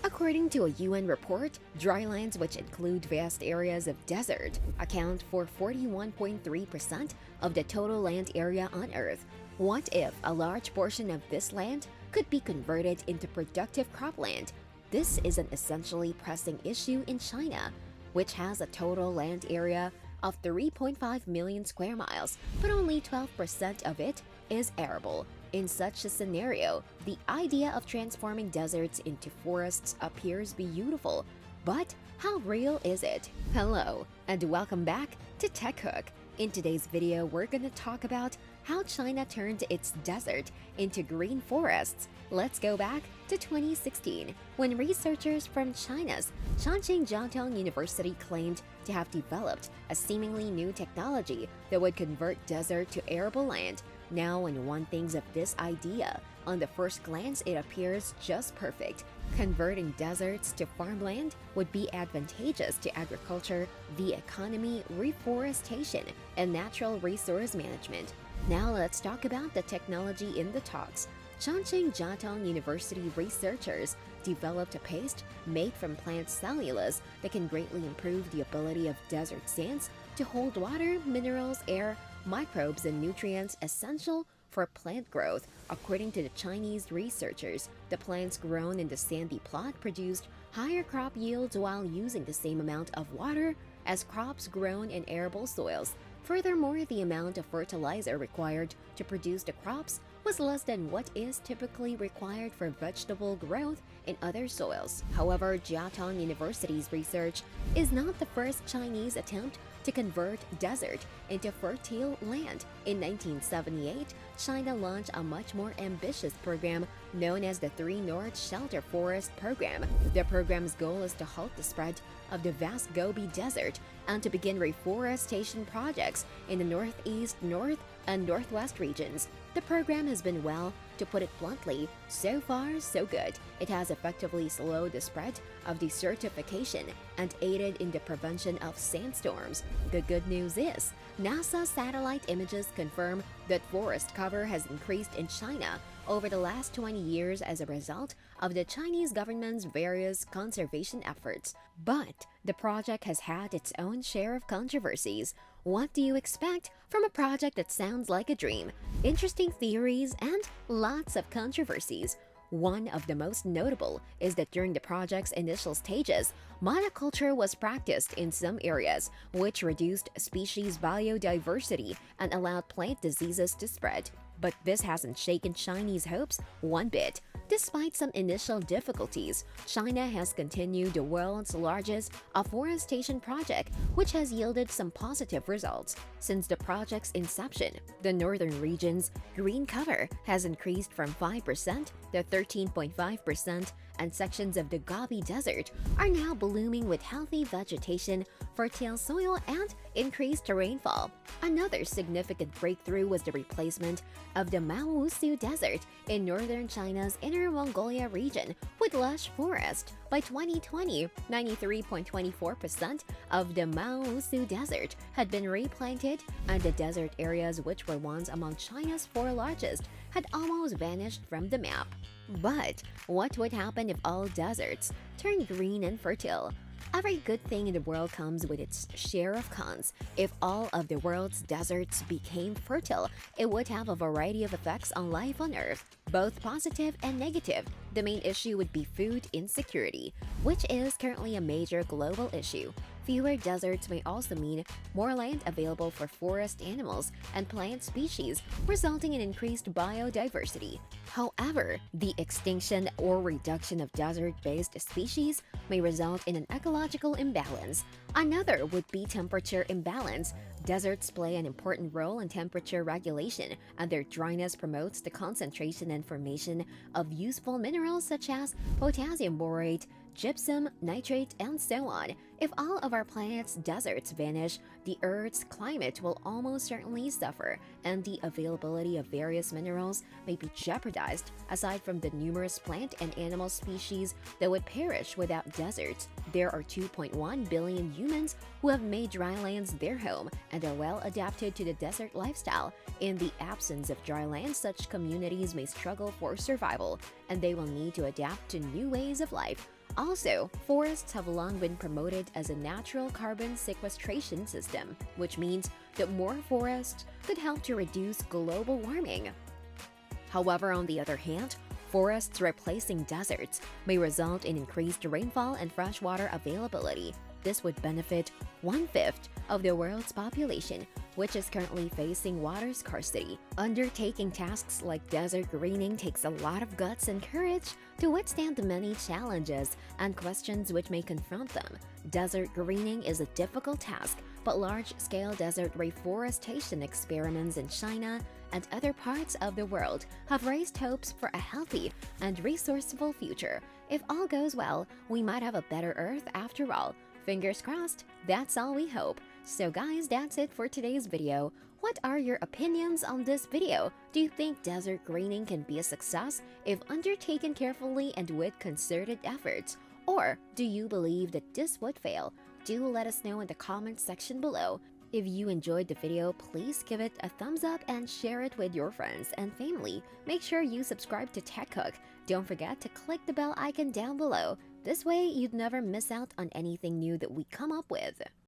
According to a UN report, drylands, which include vast areas of desert, account for 41.3% of the total land area on Earth. What if a large portion of this land could be converted into productive cropland? This is an essentially pressing issue in China, which has a total land area of 3.5 million square miles, but only 12% of it is arable. In such a scenario, the idea of transforming deserts into forests appears beautiful, but how real is it? Hello, and welcome back to Tech Hook. In today's video, we're gonna talk about how China turned its desert into green forests. Let's go back to 2016, when researchers from China's Chongqing Jiaotong University claimed to have developed a seemingly new technology that would convert desert to arable land. Now, when one thinks of this idea, on the first glance it appears just perfect. Converting deserts to farmland would be advantageous to agriculture, the economy, reforestation, and natural resource management. Now let's talk about the technology in the talks. Chongqing Jiaotong University researchers developed a paste made from plant cellulose that can greatly improve the ability of desert sands to hold water, minerals, air, microbes, and nutrients essential for plant growth. According to the Chinese researchers, the plants grown in the sandy plot produced higher crop yields while using the same amount of water as crops grown in arable soils. Furthermore, the amount of fertilizer required to produce the crops was less than what is typically required for vegetable growth in other soils. However, Jiaotong University's research is not the first Chinese attempt to convert desert into fertile land. In 1978, China launched a much more ambitious program known as the Three North Shelter Forest Program. The program's goal is to halt the spread of the vast Gobi Desert and to begin reforestation projects in the northeast, north, and northwest regions. The program has been, well, to put it bluntly, so far so good. It has effectively slowed the spread of desertification and aided in the prevention of sandstorms. The good news is, NASA satellite images confirm that forest cover has increased in China over the last 20 years as a result of the Chinese government's various conservation efforts. But the project has had its own share of controversies. What do you expect from a project that sounds like a dream? Interesting theories and lots of controversies. One of the most notable is that during the project's initial stages, monoculture was practiced in some areas, which reduced species biodiversity and allowed plant diseases to spread. But this hasn't shaken Chinese hopes one bit. Despite some initial difficulties, China has continued the world's largest afforestation project, which has yielded some positive results. Since the project's inception, the northern region's green cover has increased from 5% to 13.5%, and sections of the Gobi Desert are now blooming with healthy vegetation, fertile soil, and increased rainfall. Another significant breakthrough was the replacement of the Maosu Desert in northern China's Inner Mongolia region with lush forest. By 2020, 93.24% of the Maosu Desert had been replanted, and the desert areas, which were once among China's four largest, had almost vanished from the map. But what would happen if all deserts turned green and fertile? Every good thing in the world comes with its share of cons. If all of the world's deserts became fertile, it would have a variety of effects on life on Earth, both positive and negative. The main issue would be food insecurity, which is currently a major global issue. Fewer deserts may also mean more land available for forest animals and plant species, resulting in increased biodiversity. However, the extinction or reduction of desert-based species may result in an ecological imbalance. Another would be temperature imbalance. Deserts play an important role in temperature regulation, and their dryness promotes the concentration and formation of useful minerals such as potassium borate, gypsum, nitrate, and so on. If all of our planet's deserts vanish, the Earth's climate will almost certainly suffer, and the availability of various minerals may be jeopardized. Aside from the numerous plant and animal species that would perish without deserts, there are 2.1 billion humans who have made drylands their home and are well adapted to the desert lifestyle. In the absence of dryland, such communities may struggle for survival, and they will need to adapt to new ways of life. Also, forests have long been promoted as a natural carbon sequestration system, which means that more forests could help to reduce global warming. However, on the other hand, forests replacing deserts may result in increased rainfall and freshwater availability. This would benefit one-fifth of the world's population, which is currently facing water scarcity. Undertaking tasks like desert greening takes a lot of guts and courage to withstand the many challenges and questions which may confront them. Desert greening is a difficult task, but large-scale desert reforestation experiments in China and other parts of the world have raised hopes for a healthy and resourceful future. If all goes well, we might have a better Earth after all. Fingers crossed, that's all we hope. So guys, that's it for today's video. What are your opinions on this video? Do you think desert greening can be a success if undertaken carefully and with concerted efforts? Or do you believe that this would fail? Do let us know in the comment section below. If you enjoyed the video, please give it a thumbs up and share it with your friends and family. Make sure you subscribe to Tech Hook. Don't forget to click the bell icon down below. This way, you'd never miss out on anything new that we come up with.